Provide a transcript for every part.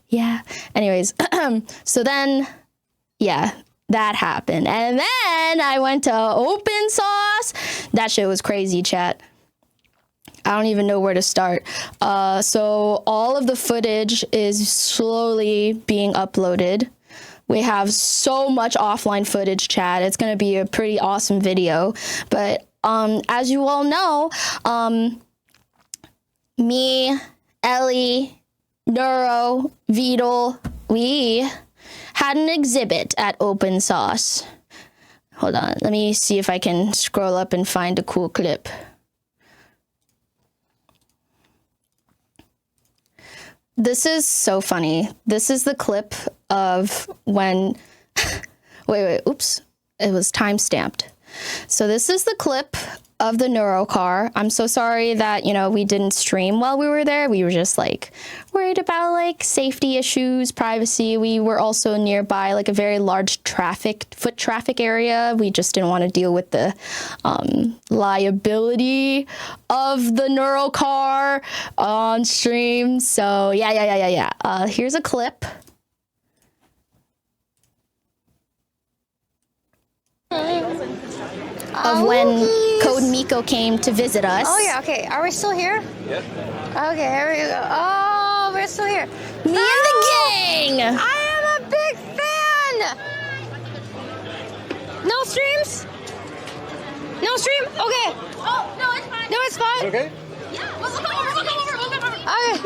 Yeah. Anyways, so then, yeah, that happened. And then I went to Open Source. That shit was crazy, chat. I don't even know where to start. So all of the footage is slowly being uploaded. We have so much offline footage, chat. It's going to be a pretty awesome video. But as you all know, me, Ellie, Neuro, Vidal, we had an exhibit at Open Source. Hold on, let me see if I can scroll up and find a cool clip. This is so funny. This is the clip of when, wait, oops, it was time-stamped. So this is the clip of the Neuro Car. I'm so sorry that, you know, we didn't stream while we were there. We were just like worried about like safety issues, privacy. We were also nearby like a very large foot traffic area. We just didn't want to deal with the liability of the Neuro Car on stream. So yeah. Here's a clip. Of when CodeMiko came to visit us. Oh yeah, okay. Are we still here? Yep. Okay, here we go. Oh, we're still here. Me and the gang! I am a big fan! No streams? No stream? Okay. Oh, no, it's fine. No, it's fine? Okay. Yeah, we'll come over. Okay.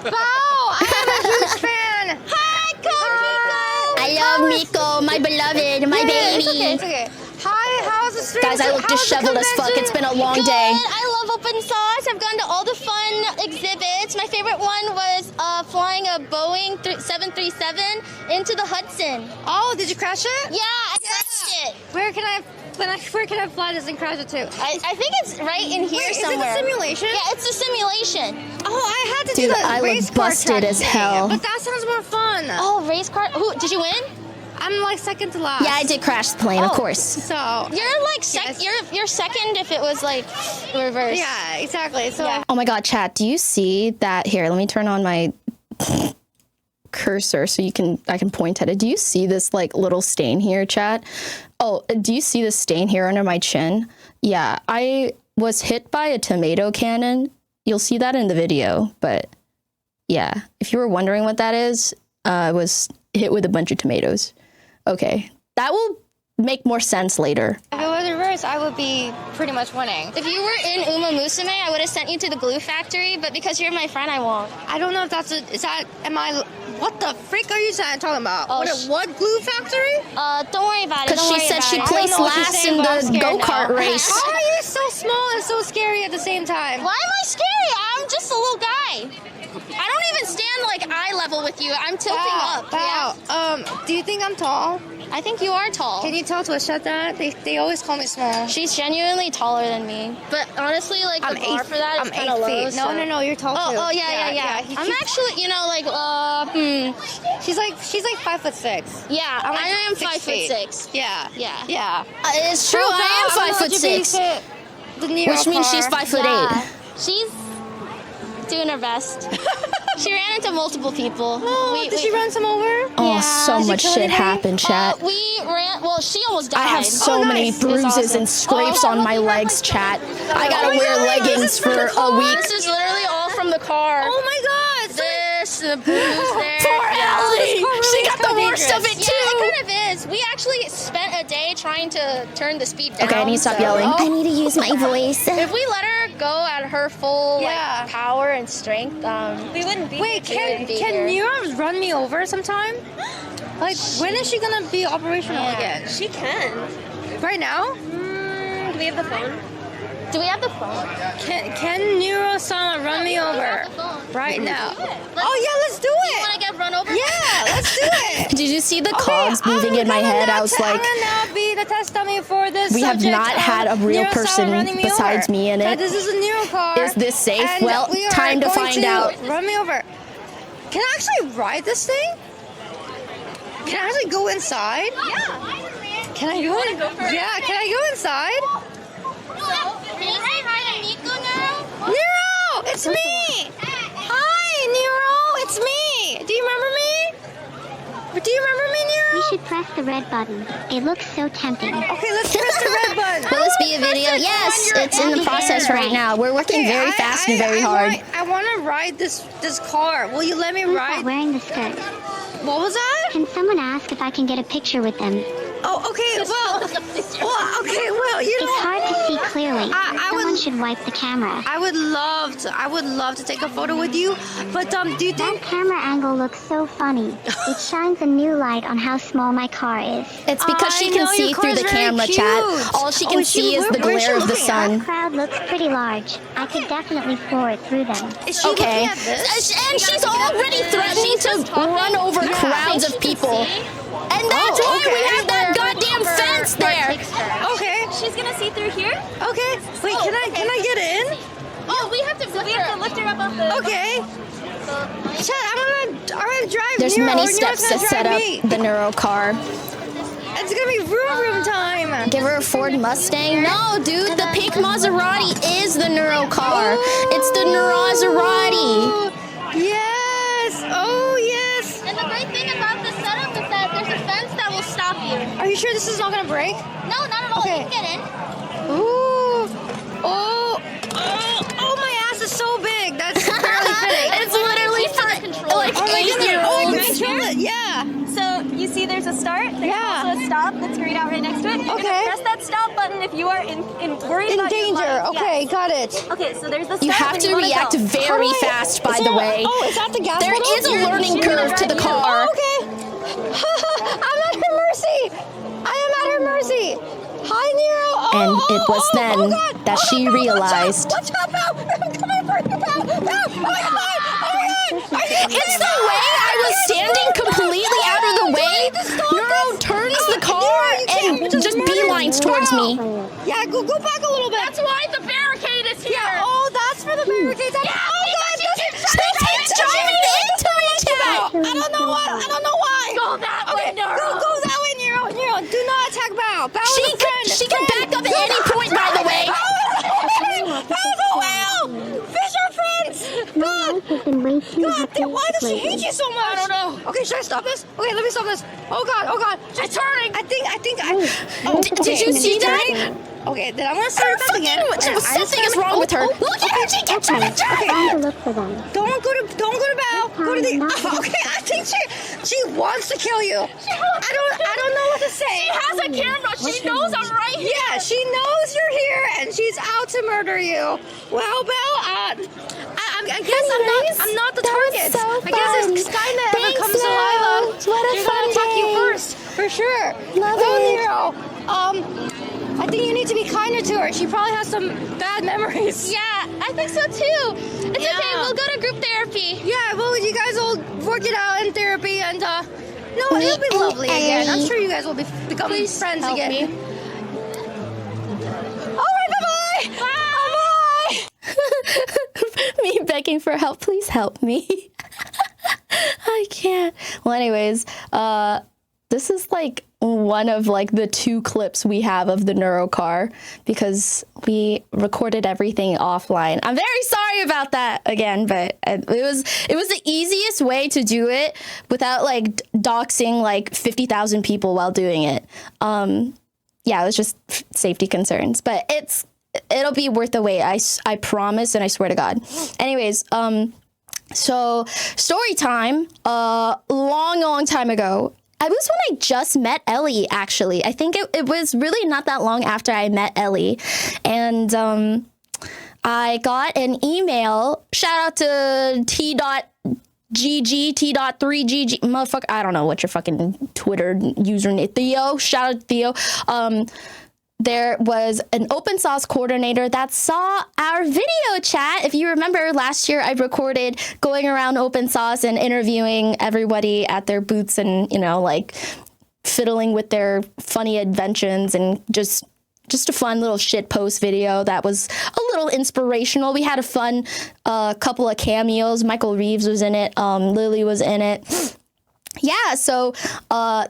Wow, I am a huge fan. Hi, CodeMiko. I love Miko, my beloved, my baby. It's okay. Hi, how's the stream? Guys, I look disheveled as fuck. It's been a long day. I love Open Source. I've gone to all the fun exhibits. My favorite one was flying a Boeing 737 into the Hudson. Oh, did you crash it? Yeah, I crashed it. Where can I fly this and crash it to? I think it's right in here Wait, somewhere. Is it a simulation? Yeah, it's a simulation. Oh, I had to Dude, do the I race look car busted track as thing, hell. But that sounds more fun. Oh, race car. Who did you win? I'm like second to last. Yeah, I did crash the plane, of course. So You're like you're second if it was like reverse. yeah, exactly. So Yeah. Oh my god, chat, do you see that? Here, let me turn on my cursor so I can point at it. Do you see this like little stain here, chat? Oh, do you see the stain here under my chin? Yeah, I was hit by a tomato cannon. You'll see that in the video, but yeah, if you were wondering what that is, I was hit with a bunch of tomatoes. Okay, that will make more sense later. if it was reverse, I would be pretty much winning. If you were in Uma Musume, I would have sent you to the glue factory, but because you're my friend, I won't. I don't know if what the freak are you talking about? Oh, what glue factory? Don't worry about it. Because Don't she worry said about she it. placed I don't know what you're last saying, in but I'm the scared go-kart now. race. How are you so small and so scary at the same time? Why am I scary? I'm just a little guy. I don't even stand like eye level with you. I'm tilting up. Wow. Yeah. Do you think I'm tall? I think you are tall. Can you tell Twisha that? They always call me small. She's genuinely taller than me. But honestly, like the bar for that is kind of low. feet. So. No, you're tall too. Oh, yeah. I'm actually, you know, like, She's like 5'6". yeah, I'm like I am 6 feet. 5'6". Yeah. Yeah. Yeah. It's true, I am 5'6", which means she's 5'8". Yeah. She's doing her best. She ran into multiple people. Oh, did she run some over? Oh, Yeah. so Did you much kill shit anybody? happened, chat. We ran. Well, she almost died. I have so many nice. bruises It's awesome. and scrapes Oh, on my look, you have, legs, like, chat. so I gotta my wear God, leggings this is from for the a car? week. This is literally all from the car. Oh my god. This, the bruise there. Poor Ellie! She got the kinda worst of it, Yeah, too! it kind of is. We actually spent a day trying to turn the speed down. Okay, I need to stop yelling. I need to use my voice. If we let her go at her full Yeah. like power and strength, we wouldn't be. Wait, we wouldn't be can here. Neuro run me over sometime? Like, when is she gonna be operational again? She can. Right now? Do we have the phone? Do we have the phone? Can Neuro-sama run me over? Right now. Do it. Oh yeah, let's do You want it! to get run over? Yeah, let's do it! Did you see the cogs moving in my head? I was I'm like, gonna now be the test dummy for this we have subject not of had a real Neuro-sama person running me besides over. me in So it. this is a Neuro Car. Is this safe? and Well, we are time to going find out. Run me over. Can I actually ride this thing? Can I actually go inside? Yeah. Can I go? Yeah, can I go inside? Can you say hi to Miko now? Neuro, it's me. Hi, Neuro, it's me. Do you remember me, Nero? We should press the red button. It looks so tempting. Okay, let's press the red button. Will this be a video? Yes, it's in the process right now. We're working very fast and very hard. I want to ride this car. Will you let me Who's ride? that wearing the skirt? What was that? Can someone ask if I can get a picture with them? Oh, okay. Well, you It's know, hard to see clearly. Someone would- should wipe the camera. I would love to take a photo with you. But do you That think? camera angle looks so funny. It shines a new light on how small my car is. It's because she I can know, see your through the car's very camera, cute. chat. All she can see is the where's she glare of the looking at? sun. The crowd looks pretty large. I could definitely floor it through them. Is she Okay. looking at this? And she's already threatening to run over crowds of people. And that's why we have that goddamn fence there. Okay. She's gonna see through here. Okay. Wait, can I get in? Oh, we have to lift her up off the. Okay. Chat, I'm gonna drive. There's Nero, many or Nero's steps to gonna set drive up me. the Neuro car. It's gonna be room time. Give her a Ford Mustang. No, dude, the pink Maserati is the Neuro car. It's the Maserati. Yes. Oh yes. And the great thing about this setup is that there's a fence that will stop you. Are you sure this is not gonna break? No, not at all. Okay. You can get in. Ooh. Oh, my ass is so big. That's barely fitting. It's literally for like Oh my goodness. Oh, I 8-year-olds. control it. Yeah. So you see, there's a start. There's Yeah. also a stop that's grayed out right next to it. You're Okay. gonna press that stop button if you are worried In about your danger. life. Okay, Yes. got it. Okay, so there's the stop. You have and to wanna react go. very How do I- fast, by is the there- way. Oh, is that the gas There pedal? is a learning she's gonna curve to the drive you. car. Oh, okay. I'm at her mercy. I am at her mercy. Hi, Nero. Oh, And it was oh, then oh, God. that she God, realized- Watch out, help. I'm coming for you, help. Oh, my God. Oh, my God. Are you It's the way I was standing completely out of the way. Neuro turns the car and just beelines towards me. Yeah, go back a little bit. That's why the barricade is here. Yeah, oh, that's for the barricades. Oh, God. She's driving into me, chat. I don't know why. Go that way, Nero. Go that way, Nero. Nero, do not attack Bao. Bao is a friend. She can back up at any point, by the way. Bao's a whale. Fish are friends. God. Has been way too God, happy why does she lately. hate you so much? I don't know. Okay, should I stop this? Okay, let me stop this. Oh God. She's turning. I think. Oh, Did you see that? Okay, then I'm gonna start it back again. Something is wrong with her. Look at her. She keeps trying to drive. Time to look for them. Don't go to Bao. Go to the. Okay, I think she wants to kill you. I don't know what to say. She has a camera. She knows I'm right here. Yeah, she knows you're here and she's out to murder you. Well, Belle, I guess I'm not the target. I guess if Skynet ever comes to Lila, she's gonna attack you first, for sure. Oh, Nero, I think you need to be kinder to her. She probably has some bad memories. Yeah, I think so too. It's okay. We'll go to group therapy. Yeah, well, you guys will work it out in therapy and, no, it'll be lovely again. I'm sure you guys will become friends help again. me. All right, bye-bye. Bye-bye. Me begging for help. Please help me. I can't. Well, anyways, this is like one of like the 2 clips we have of the Neuro Car because we recorded everything offline. I'm very sorry about that again, but it was the easiest way to do it without like doxing like 50,000 people while doing it. Yeah, it was just safety concerns, but it'll be worth the wait. I promise, and I swear to God. Anyways, so story time. Long time ago. I was when I just met Ellie, actually. I think it was really not that long after I met Ellie. And I got an email. Shout out to T.GG, T.3GG. Motherfucker, I don't know what your fucking Twitter username. Theo. Shout out to Theo. There was an open source coordinator that saw our video chat. If you remember last year, I recorded going around open source and interviewing everybody at their booths and, like fiddling with their funny inventions and just a fun little shit post video that was a little inspirational. We had a fun couple of cameos. Michael Reeves was in it. Lily was in it. yeah, so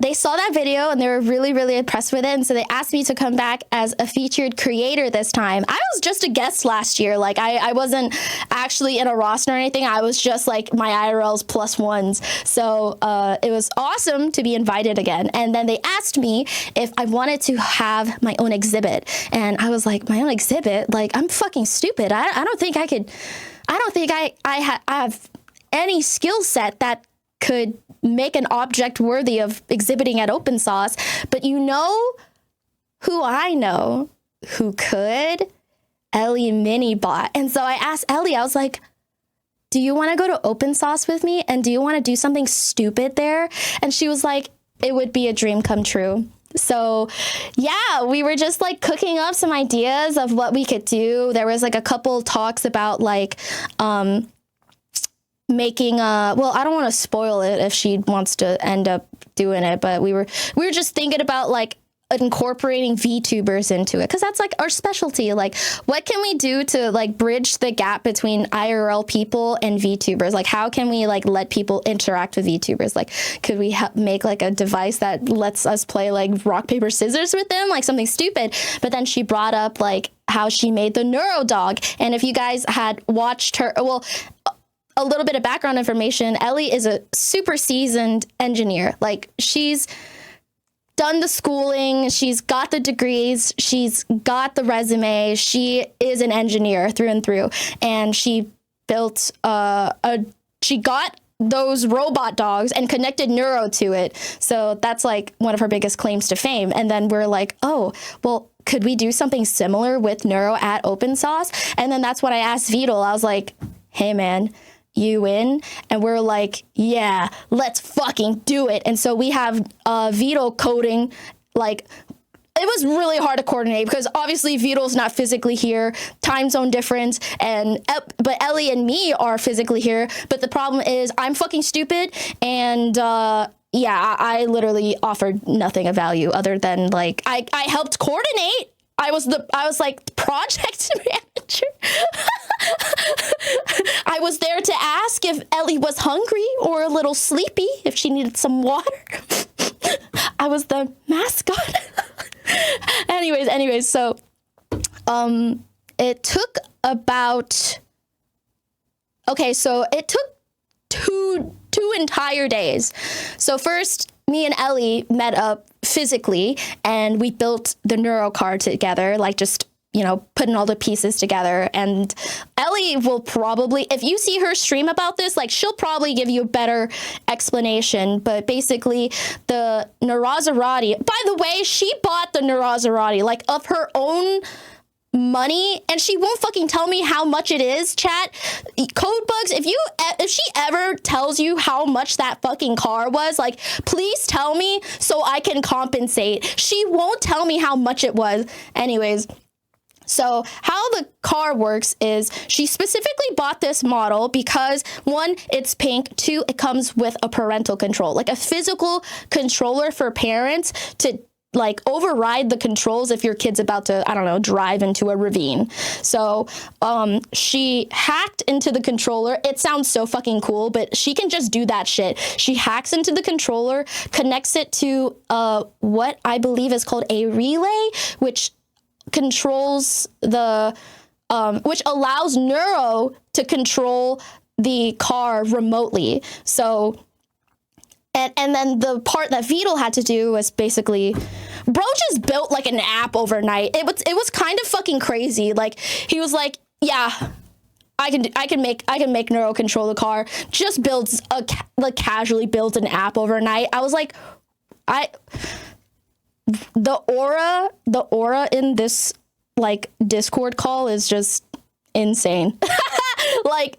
they saw that video and they were really, really impressed with it. And so they asked me to come back as a featured creator this time. I was just a guest last year. Like, I wasn't actually in a roster or anything. I was just like my IRLs plus ones. So it was awesome to be invited again. And then they asked me if I wanted to have my own exhibit. And I was like, my own exhibit? Like, I'm fucking stupid. I don't think I could, I don't think I have any skill set that could make an object worthy of exhibiting at Open Source. But you know who I know who could? Ellie Minibot. And so I asked Ellie, I was like, do you want to go to Open Source with me? And do you want to do something stupid there? And she was like, it would be a dream come true. So yeah, we were just like cooking up some ideas of what we could do. There was like a couple talks about like, making well, I don't want to spoil it if she wants to end up doing it, but we were just thinking about like incorporating VTubers into it, because that's like our specialty. Like, what can we do to like bridge the gap between IRL people and VTubers? Like, how can we like let people interact with VTubers? Like, could we make like a device that lets us play like rock paper scissors with them, like something stupid? But then she brought up like how she made the Neuro dog, and if you guys had watched her, well, a little bit of background information, Ellie is a super seasoned engineer. Like, she's done the schooling, she's got the degrees, she's got the resume, she is an engineer through and through. And she built she got those robot dogs and connected Neuro to it. So that's like one of her biggest claims to fame. And then we're like, oh, well, could we do something similar with Neuro at Open Source? And then that's when I asked Vidal, I was like, hey man, you in? And we're like, yeah, let's fucking do it. And so we have Vito coding. Like, it was really hard to coordinate because obviously Vito's not physically here, time zone difference, but Ellie and me are physically here. But the problem is I'm fucking stupid, and yeah, I literally offered nothing of value other than like I helped coordinate. I was like project manager. I was there to ask if Ellie was hungry or a little sleepy, if she needed some water. I was the mascot. anyways, so it took about, okay, so it took two entire days. So first, me and Ellie met up physically and we built the Neuro Car together, like just, you know, putting all the pieces together. And Ellie will probably, if you see her stream about this, like she'll probably give you a better explanation. But basically the Neurazarati, by the way, she bought the Neurazarati like of her own money, and she won't fucking tell me how much it is, chat. Codebugs, if she ever tells you how much that fucking car was, like, please tell me so I can compensate. She won't tell me how much it was. Anyways, so how the car works is she specifically bought this model because, one, it's pink, two, it comes with a parental control, like a physical controller for parents to like override the controls if your kid's about to, I don't know, drive into a ravine. So she hacked into the controller. It sounds so fucking cool, but she can just do that shit. She hacks into the controller, connects it to what I believe is called a relay, which controls the, which allows Neuro to control the car remotely. So, and then the part that Vidal had to do was basically, bro just built like an app overnight. It was kind of fucking crazy. Like, he was like, yeah, I can make Neuro control the car. Just builds casually builds an app overnight. I was like, the aura in this like Discord call is just insane. Like,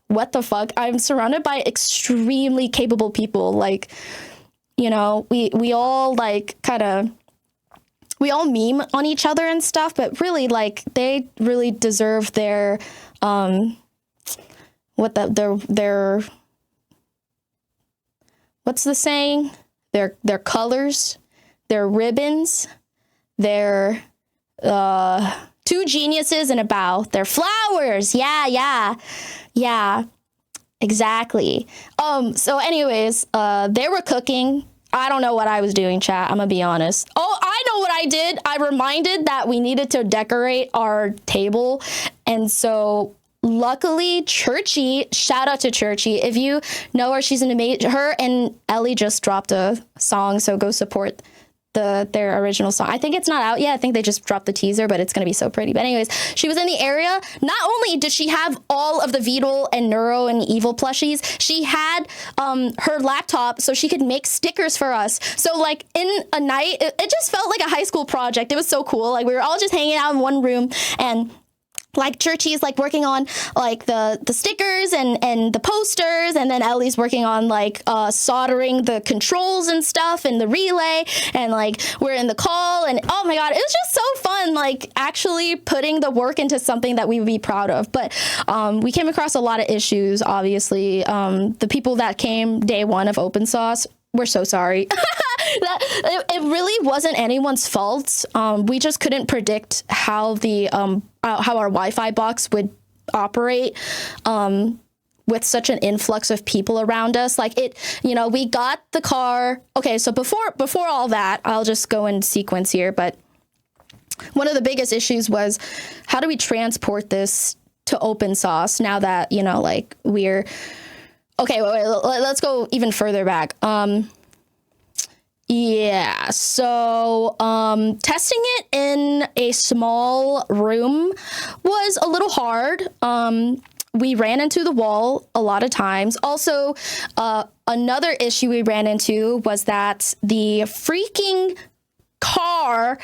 what the fuck? I'm surrounded by extremely capable people. Like, you know, we all like we all meme on each other and stuff, but really like they really deserve their what's the saying? Their colors, their ribbons, their two geniuses and a bow. They're flowers. Yeah. Exactly. So anyways, they were cooking. I don't know what I was doing, chat. I'm gonna be honest. Oh, I know what I did. I reminded that we needed to decorate our table. And so luckily, Churchy, shout out to Churchy. If you know her, she's an amazing, her and Ellie just dropped a song. So go support their original song. I think it's not out yet. I think they just dropped the teaser, but it's going to be so pretty. But anyways, she was in the area. Not only did she have all of the Beetle and Neuro and Evil plushies, she had her laptop so she could make stickers for us. So like in a night, it just felt like a high school project. It was so cool. Like we were all just hanging out in one room, and like Churchy's like working on like the stickers and the posters, and then Ellie's working on like soldering the controls and stuff and the relay, and like we're in the call, and oh my god, it was just so fun, like actually putting the work into something that we would be proud of. But we came across a lot of issues, obviously. The people that came day one of open source, we're so sorry. It really wasn't anyone's fault. We just couldn't predict how how our Wi-Fi box would operate with such an influx of people around us. Like we got the car. Okay, so before all that, I'll just go in sequence here. But one of the biggest issues was, how do we transport this to open source now that like we're okay? Wait, let's go even further back. Yeah, so testing it in a small room was a little hard. We ran into the wall a lot of times. Also, another issue we ran into was that the freaking car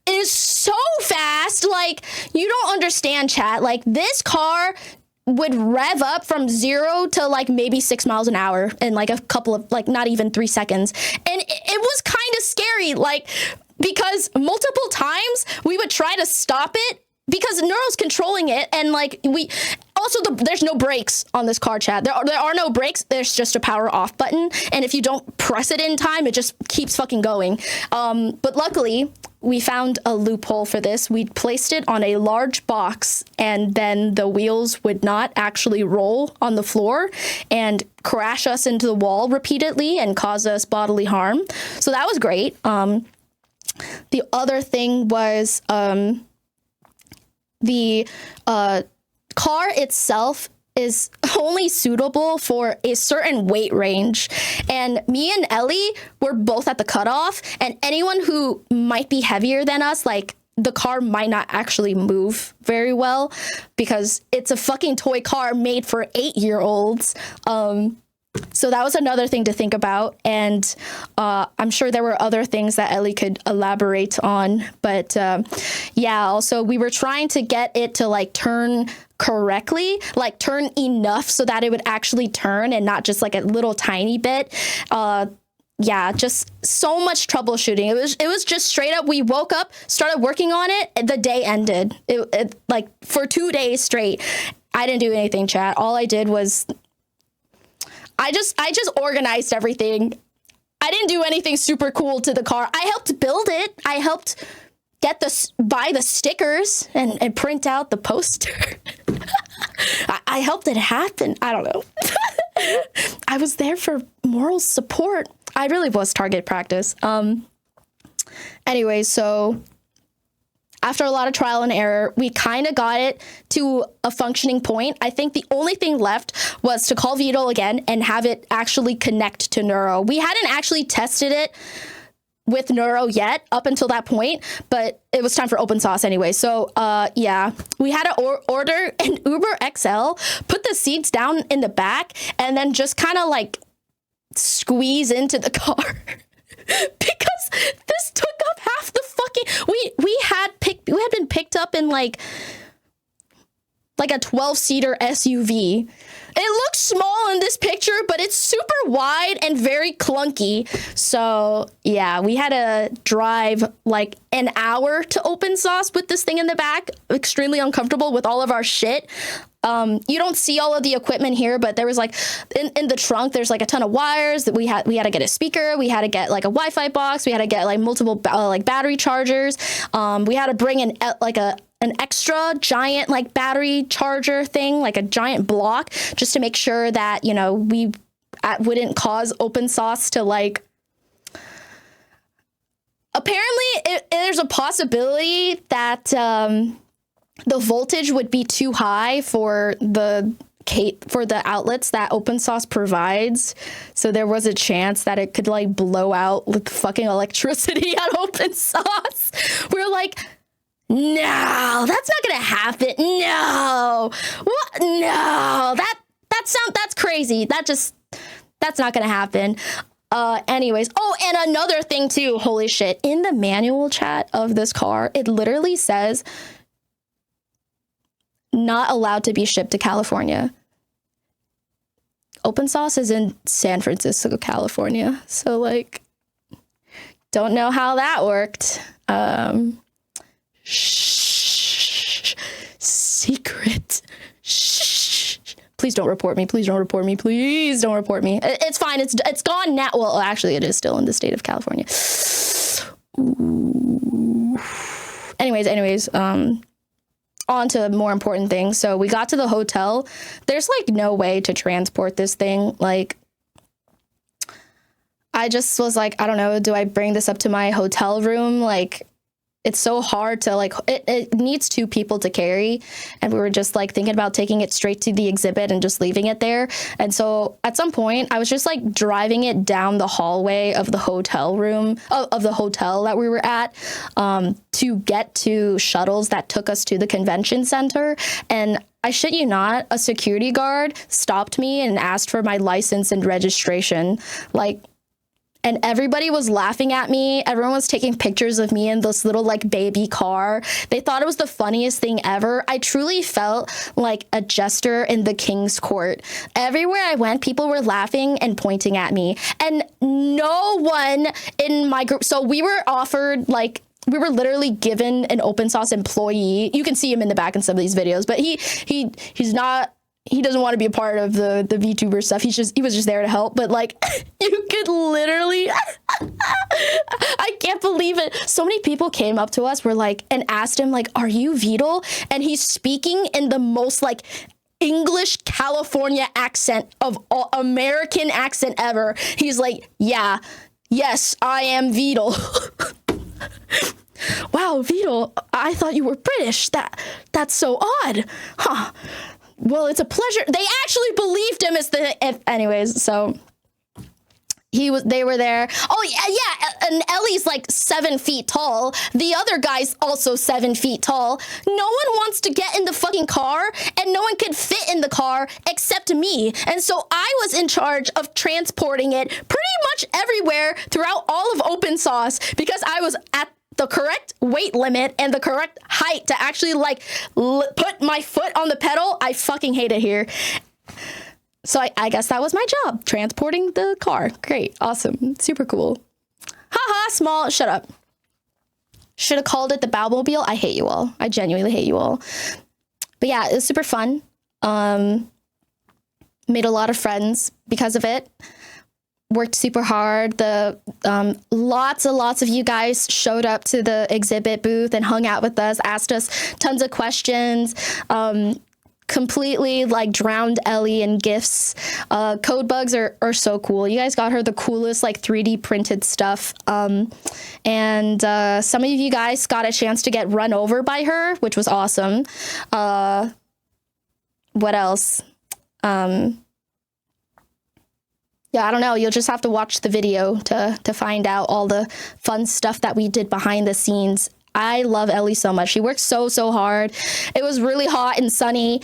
is so fast. Like, you don't understand, chat. Like, this car would rev up from 0 to like maybe 6 miles an hour in like a couple of, like, not even 3 seconds. And it was kind of scary, like, because multiple times we would try to stop it because Neuro's controlling it, and like there's no brakes on this car, chat. There are no brakes. There's just a power off button, and if you don't press it in time, it just keeps fucking going. But luckily, we found a loophole for this. We placed it on a large box, and then the wheels would not actually roll on the floor and crash us into the wall repeatedly and cause us bodily harm. So that was great. The other thing was the car itself is only suitable for a certain weight range. And me and Ellie were both at the cutoff, and anyone who might be heavier than us, like, the car might not actually move very well because it's a fucking toy car made for 8-year-olds. So that was another thing to think about. And I'm sure there were other things that Ellie could elaborate on. But yeah, also we were trying to get it to like turn correctly, like turn enough so that it would actually turn and not just like a little tiny bit. Yeah, just so much troubleshooting. It was just straight up. We woke up, started working on it. The day ended. It like for 2 days straight. I didn't do anything, chat. All I did was I just organized everything. I didn't do anything super cool to the car. I helped build it. I helped buy the stickers and print out the poster. I helped it happen. I don't know. I was there for moral support. I really was target practice. Anyway, so after a lot of trial and error, we kind of got it to a functioning point. I think the only thing left was to call Vito again and have it actually connect to Neuro. We hadn't actually tested it with Neuro yet up until that point, but it was time for open source anyway. So yeah, we had to order an Uber XL, put the seats down in the back, and then just kind of like squeeze into the car. Because this took up half the fucking we had been picked up in like a 12-seater SUV. It looks small in this picture, but it's super wide and very clunky. So yeah, we had to drive like an hour to open source with this thing in the back. Extremely uncomfortable with all of our shit. You don't see all of the equipment here, but there was like in the trunk, there's like a ton of wires that we had to get a speaker. We had to get like a Wi-Fi box. We had to get like multiple like battery chargers. We had to bring in like a an extra giant like battery charger thing, like a giant block, just to make sure that, you know, we wouldn't cause open source to like. Apparently, there's a possibility that the voltage would be too high for the outlets that open source provides. So there was a chance that it could like blow out like fucking electricity at open source. We're like, no, that's not gonna happen. No, what? No, that's crazy. That's not gonna happen. Anyways, oh, and another thing too, holy shit, in the manual chat of this car, it literally says not allowed to be shipped to California. Open source is in San Francisco, California. So like, don't know how that worked. Shh, secret. Shh. Please don't report me. Please don't report me. Please don't report me. It's fine. It's gone now. Well, actually, it is still in the state of California. Ooh. Anyways, on to more important things. So we got to the hotel. There's like no way to transport this thing. Like, I just was like, I don't know, do I bring this up to my hotel room? Like, it's so hard to like, it needs 2 people to carry. And we were just like thinking about taking it straight to the exhibit and just leaving it there. And so at some point I was just like driving it down the hallway of the hotel room, of the hotel that we were at, to get to shuttles that took us to the convention center. And I shit you not, a security guard stopped me and asked for my license and registration. Like, and everybody was laughing at me. Everyone was taking pictures of me in this little like baby car. They thought it was the funniest thing ever. I truly felt like a jester in the king's court. Everywhere I went, people were laughing and pointing at me. And no one in my group, so we were offered like, we were literally given an open source employee. You can see him in the back in some of these videos, but he's not, he doesn't want to be a part of the VTuber stuff. He was just there to help. But like, you could literally, I can't believe it. So many people came up to us, were like, and asked him like, are you Vidal? And he's speaking in the most like English California accent of all, American accent ever. He's like, yeah, yes, I am Vidal. Wow, Vidal, I thought you were British. That's so odd. Huh. Well, it's a pleasure. They actually believed him anyways, so they were there. Oh yeah, and Ellie's like 7 feet tall. The other guy's also 7 feet tall. No one wants to get in the fucking car, and no one could fit in the car except me. And so I was in charge of transporting it pretty much everywhere throughout all of open source, because I was at the correct weight limit and the correct height to actually like put my foot on the pedal. I fucking hate it here. So I guess that was my job, transporting the car. Great, awesome, super cool. Haha, small, shut up. Should have called it the Bowmobile. I hate you all. I genuinely hate you all. But yeah, it was super fun. Made a lot of friends because of it. Worked super hard. Lots and lots of you guys showed up to the exhibit booth and hung out with us, asked us tons of questions, completely like drowned Ellie in gifts. Code bugs are so cool. You guys got her the coolest like 3D printed stuff. And some of you guys got a chance to get run over by her, which was awesome. What else? Yeah, I don't know. You'll just have to watch the video to find out all the fun stuff that we did behind the scenes. I love Ellie so much. She worked so hard. It was really hot and sunny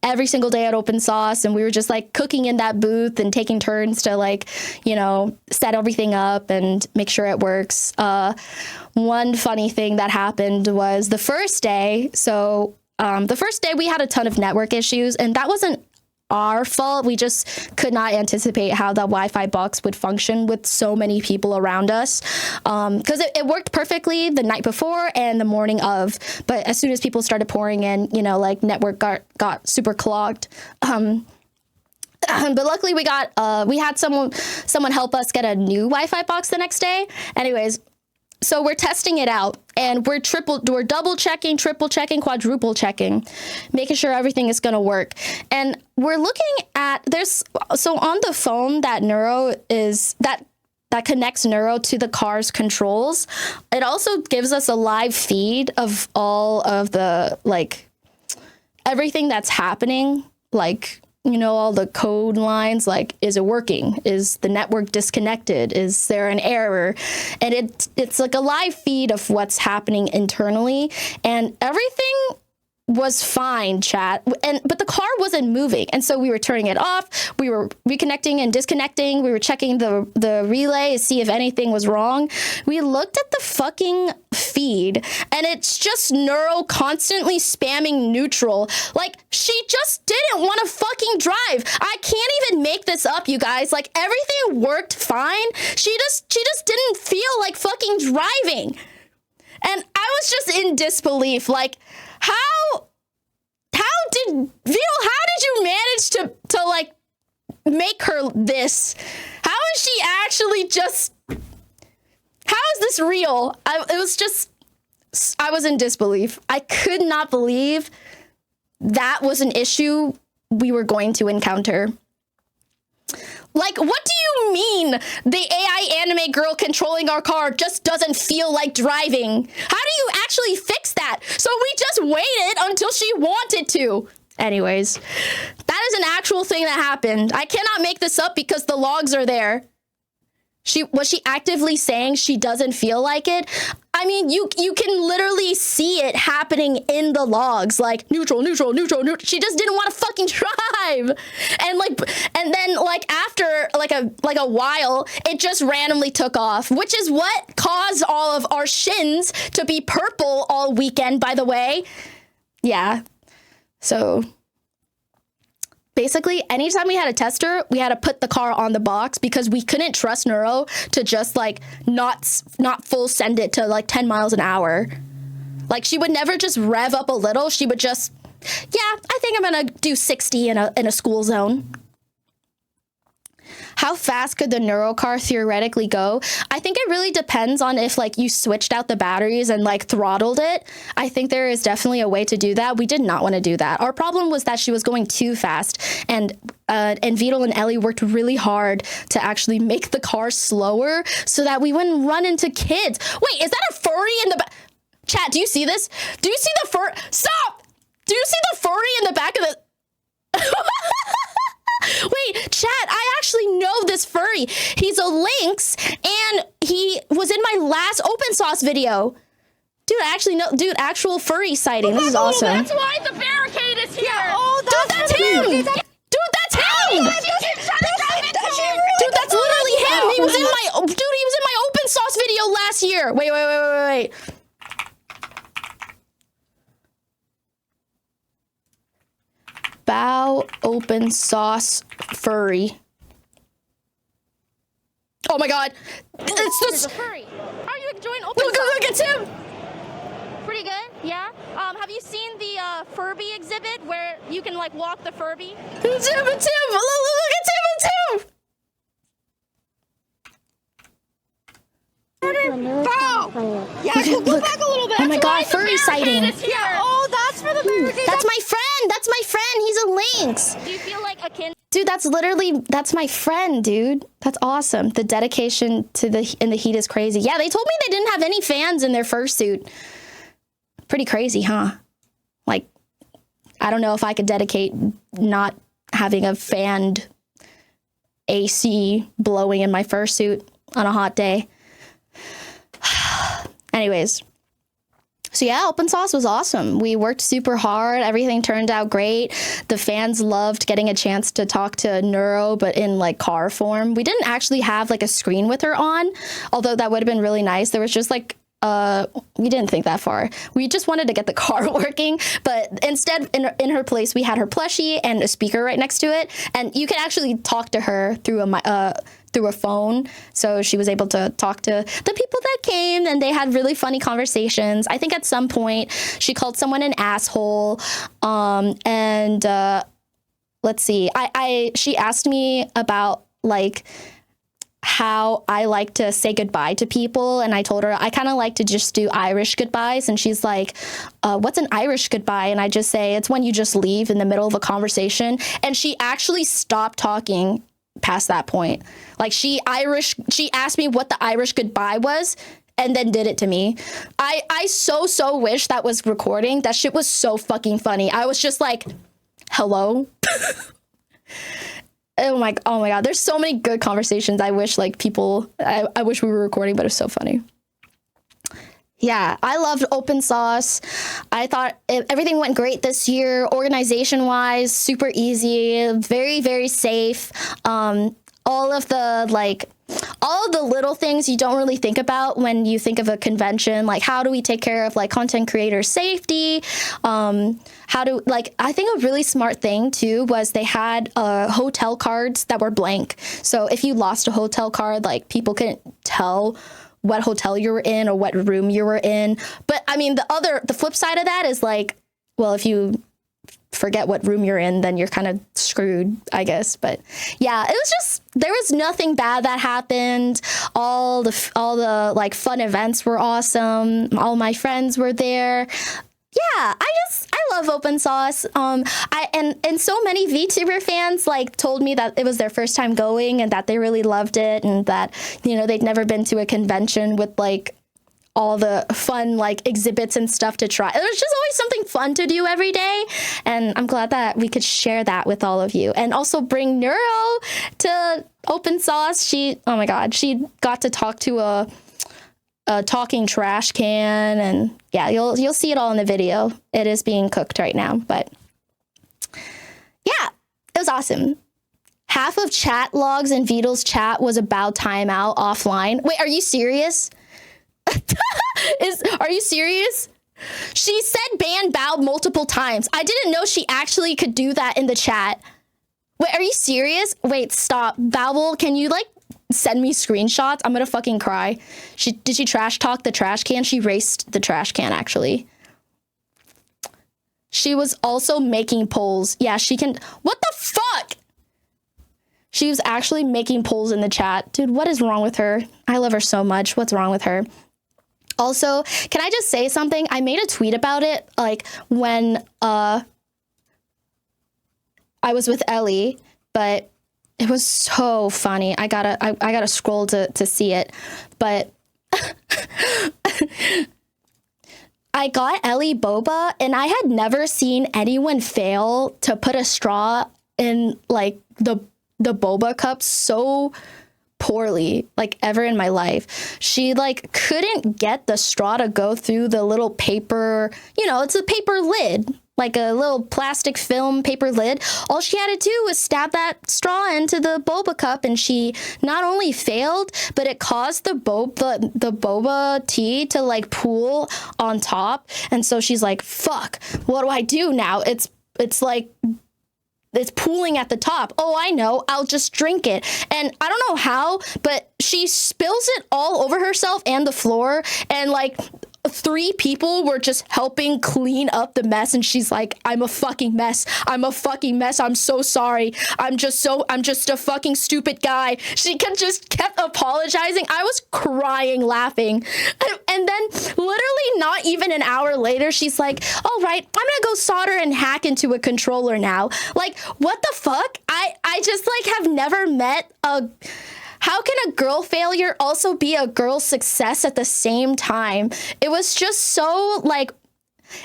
every single day at Open Sauce, and we were just like cooking in that booth and taking turns to like, you know, set everything up and make sure it works. One funny thing that happened was the first day. So the first day we had a ton of network issues, and that wasn't our fault. We just could not anticipate how the Wi-Fi box would function with so many people around us, because it worked perfectly the night before and the morning of, but as soon as people started pouring in, you know, like network got super clogged. But luckily we had someone help us get a new Wi-Fi box the next day. Anyways, So we're testing it out, and we're double checking, triple checking, quadruple checking, making sure everything is going to work. And we're looking at so on the phone that connects Neuro to the car's controls. It also gives us a live feed of all of the everything that's happening, all the code lines, is it working? Is the network disconnected? Is there an error? And it's like a live feed of what's happening internally, and everything was fine, chat. But the car wasn't moving, and so we were turning it off. We were reconnecting and disconnecting. We were checking the relay to see if anything was wrong. We looked at the fucking feed, and it's just Neuro constantly spamming neutral. She just didn't want to fucking drive. I can't even make this up, you guys. Everything worked fine. She just didn't feel like fucking driving. And I was just in disbelief. How did you manage to make her this? How is she actually how is this real? I was in disbelief. I could not believe that was an issue we were going to encounter. What do you mean the AI anime girl controlling our car just doesn't feel like driving? How do you actually fix that? So we just waited until she wanted to. Anyways, that is an actual thing that happened. I cannot make this up because the logs are there. Was she actively saying she doesn't feel like it? I mean, you can literally see it happening in the logs, neutral. She just didn't want to fucking drive. And then after a while, it just randomly took off, which is what caused all of our shins to be purple all weekend, by the way. Yeah. So basically, anytime we had a tester, we had to put the car on the box because we couldn't trust Neuro to just not full send it to 10 miles an hour. She would never just rev up a little. She would just, I think I'm gonna do 60 in a school zone. How fast could the Neuro car theoretically go? I think it really depends on if you switched out the batteries and throttled it. I think there is definitely a way to do that. We did not want to do that. Our problem was that she was going too fast, and Vital and Ellie worked really hard to actually make the car slower so that we wouldn't run into kids. Wait, is that a furry in the back? Chat, do you see this? Do you see the fur? Stop! Do you see the furry in the back of the... Wait, chat, I actually know this furry. He's a lynx, and he was in my last open source video. Dude, I actually know. Dude, actual furry sighting. This is awesome. That's why the barricade is here. Dude, that's him. Dude, that's him. Dude, that's literally him. He was in my open source video last year. Wait. Bow open sauce furry. Oh my god. It's It's a furry. How are you enjoying open Look, it's him. Pretty good, yeah. Have you seen the Furby exhibit where you can walk the Furby? It's him. Look, it's him. Bow! Yeah, go back a little bit. Oh my god, furry sighting. Yeah, that's for the barricade. That's my friend. He's a lynx. Do you feel like akin? Dude, that's my friend, dude. That's awesome. The dedication to in the heat is crazy. Yeah, they told me they didn't have any fans in their fursuit. Pretty crazy, huh? I don't know if I could dedicate not having a fanned AC blowing in my fursuit on a hot day. Anyways. So yeah, open source was awesome. We worked super hard. Everything turned out great. The fans loved getting a chance to talk to Neuro, but in car form. We didn't actually have a screen with her on, although that would have been really nice. There was just we didn't think that far. We just wanted to get the car working, but instead in her place, we had her plushie and a speaker right next to it. And you could actually talk to her through a phone. So she was able to talk to the people that came, and they had really funny conversations. I think at some point she called someone an asshole. Let's see. She asked me about how I like to say goodbye to people. And I told her I kind of like to just do Irish goodbyes. And she's like, what's an Irish goodbye? And I just say, it's when you just leave in the middle of a conversation. And she actually stopped talking past that point. Like she asked me what the Irish goodbye was and then did it to me. I so wish that was recording. That shit was so fucking funny. I was just like, hello? Oh my God. There's so many good conversations. I wish I wish we were recording, but it's so funny. Yeah, I loved open source. I thought everything went great this year, organization wise, super easy, very, very safe. All of the little things you don't really think about when you think of a convention, like how do we take care of like content creator safety? I think a really smart thing too was they had hotel cards that were blank. So if you lost a hotel card, like people couldn't tell what hotel you were in or what room you were in. But I mean, the flip side of that is like, well, if you forget what room you're in, then you're kind of screwed, I guess. But yeah, it was just, there was nothing bad that happened. All the like fun events were awesome. All my friends were there. Yeah, I love open source. And so many VTuber fans like told me that it was their first time going and that they really loved it and that, you know, they'd never been to a convention with like all the fun like exhibits and stuff to try. It was just always something fun to do every day. And I'm glad that we could share that with all of you and also bring Neuro to open source. She got to talk to a talking trash can, and yeah, you'll see it all in the video. It is being cooked right now, but yeah, it was awesome. Half of chat logs in Vidal's chat was about timeout offline. Wait, are you serious? Are you serious? She said ban bow multiple times. I didn't know she actually could do that in the chat. Wait, are you serious? Wait, stop. Bowel, can you like send me screenshots? I'm gonna fucking cry. Did she trash talk the trash can? She raced the trash can, actually. She was also making polls. Yeah, she can. What the fuck? She was actually making polls in the chat. Dude, what is wrong with her? I love her so much. What's wrong with her? Also, can I just say something? I made a tweet about it, like when I was with Ellie, but it was so funny. I gotta scroll to see it, but I got Ellie boba, and I had never seen anyone fail to put a straw in like the boba cup so poorly, like ever in my life. She like couldn't get the straw to go through the little paper, it's a paper lid, like a little plastic film paper lid. All she had to do was stab that straw into the boba cup, and she not only failed, but it caused the boba tea to like pool on top. And so she's like, fuck, what do I do now? It's like, it's pooling at the top. Oh, I know. I'll just drink it. And I don't know how, but she spills it all over herself and the floor. And like 3 people were just helping clean up the mess. And she's like, I'm a fucking mess. I'm a fucking mess. I'm so sorry. I'm just a fucking stupid guy. She just kept apologizing. I was crying, laughing. And then literally not even an hour later, she's like, all right, I'm gonna go solder and hack into a controller now. Like, what the fuck? I just like have never met how can a girl failure also be a girl success at the same time? It was just so like,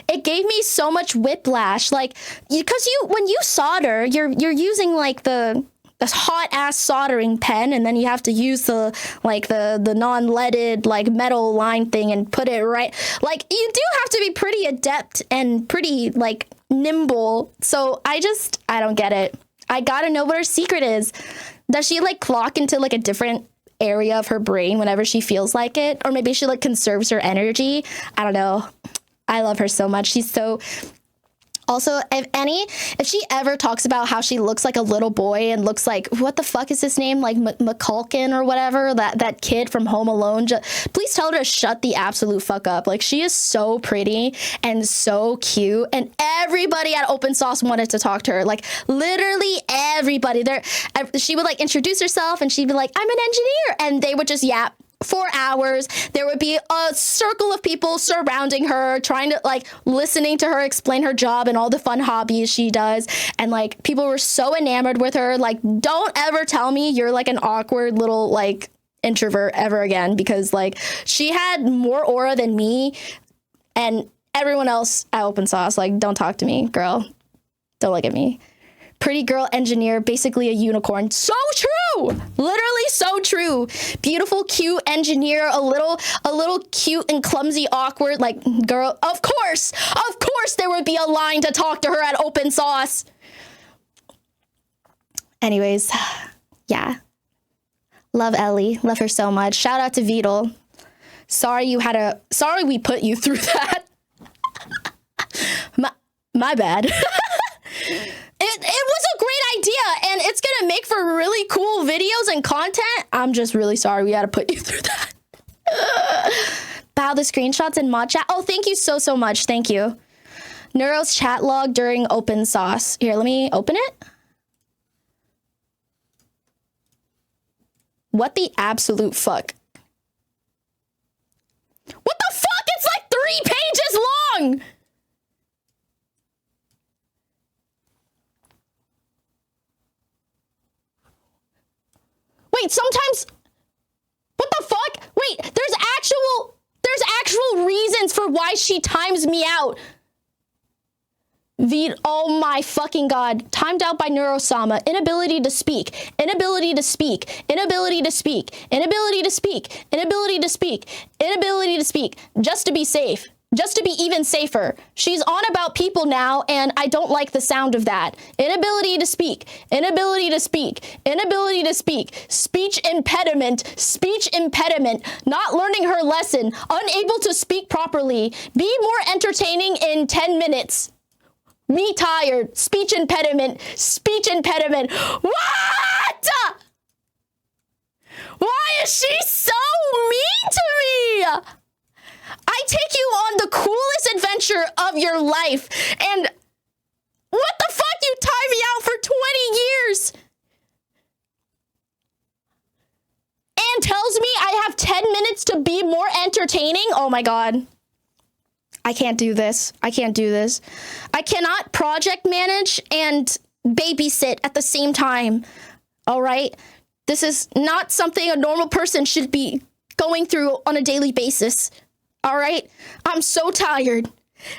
it gave me so much whiplash. Like, because when you solder, you're using like the hot ass soldering pen, and then you have to use the non-leaded like metal line thing and put it right. Like, you do have to be pretty adept and pretty like nimble. So I don't get it. I gotta know what her secret is. Does she like clock into like a different area of her brain whenever she feels like it? Or maybe she like conserves her energy. I don't know. I love her so much. She's so Also, if she ever talks about how she looks like a little boy and looks like, what the fuck is his name? Like McCulkin or whatever, that kid from Home Alone, please tell her to shut the absolute fuck up. Like, she is so pretty and so cute, and everybody at Open Sauce wanted to talk to her. Like, literally everybody there. She would like introduce herself and she'd be like, I'm an engineer, and they would just yap for hours. There would be a circle of people surrounding her, trying to like listening to her explain her job and all the fun hobbies she does. And like, people were so enamored with her. Like, don't ever tell me you're like an awkward little like introvert ever again, because like, she had more aura than me and everyone else at Open Sauce. Like, don't talk to me, girl. Don't look at me. Pretty girl engineer, basically a unicorn. So true. Literally so true. Beautiful, cute engineer, a little cute and clumsy, awkward, like, girl. Of course there would be a line to talk to her at Open Sauce. Anyways, yeah. Love Ellie. Love her so much. Shout out to Vidal. Sorry we put you through that. My bad. It was a great idea, and it's gonna make for really cool videos and content. I'm just really sorry we had to put you through that. Bow the screenshots in mod chat. Oh, thank you so much. Thank you. Neuro's chat log during Open Sauce. Here, let me open it. What the absolute fuck? What the fuck? It's like 3 pages long! Wait, sometimes, what the fuck? Wait, there's actual reasons for why she times me out. Oh my fucking God. Timed out by Neurosama. Inability to speak. Inability to speak. Inability to speak. Inability to speak. Inability to speak. Inability to speak. Just to be safe. Just to be even safer. She's on about people now, and I don't like the sound of that. Inability to speak. Inability to speak. Inability to speak. Speech impediment. Speech impediment. Not learning her lesson. Unable to speak properly. Be more entertaining in 10 minutes. Me tired. Speech impediment. Speech impediment. What? Why is she so mean to me? I take you on the coolest adventure of your life, and what the fuck? You tie me out for 20 years and tells me I have 10 minutes to be more entertaining? Oh my God. I can't do this. I can't do this. I cannot project manage and babysit at the same time. All right? This is not something a normal person should be going through on a daily basis. All right? I'm so tired.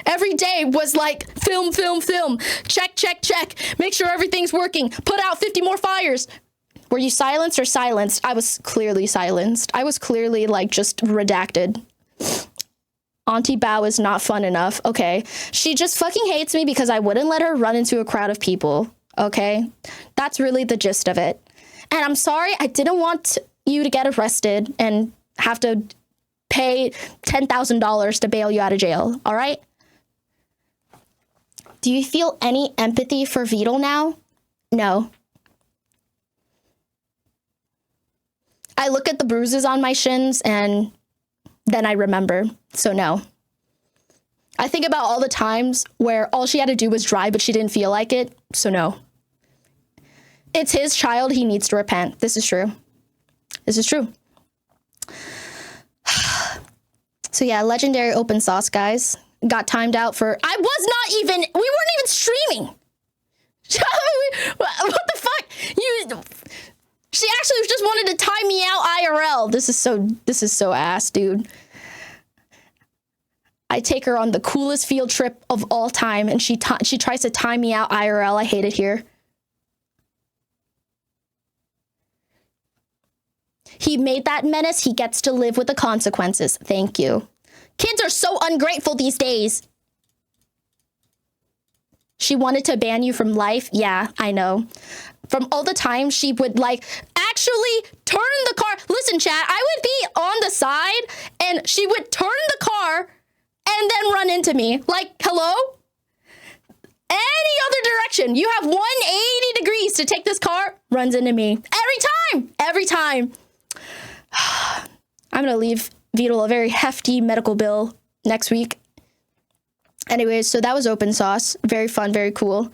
Every day was like film. Check. Make sure everything's working. Put out 50 more fires. Were you silenced or silenced? I was clearly silenced. I was clearly like just redacted. Auntie Bao is not fun enough. Okay. She just fucking hates me because I wouldn't let her run into a crowd of people. Okay. That's really the gist of it. And I'm sorry, I didn't want you to get arrested and have to pay $10,000 to bail you out of jail. All right. Do you feel any empathy for Vidal now? No. I look at the bruises on my shins and then I remember. So no. I think about all the times where all she had to do was drive, but she didn't feel like it. So no. It's his child. He needs to repent. This is true. This is true. So yeah, legendary Open Sauce, guys. Got timed out for... we weren't even streaming. What the fuck? She actually just wanted to time me out IRL. This is so ass, dude. I take her on the coolest field trip of all time, and she tries to time me out IRL. I hate it here. He made that menace. He gets to live with the consequences. Thank you. Kids are so ungrateful these days. She wanted to ban you from life. Yeah, I know. From all the time she would like actually turn the car. Listen, chat, I would be on the side and she would turn the car and then run into me. Like, hello? any other direction. You have 180 degrees to take this car, runs into me. Every time. I'm going to leave Beetle a very hefty medical bill next week. Anyways, so that was open sauce. Very fun, very cool.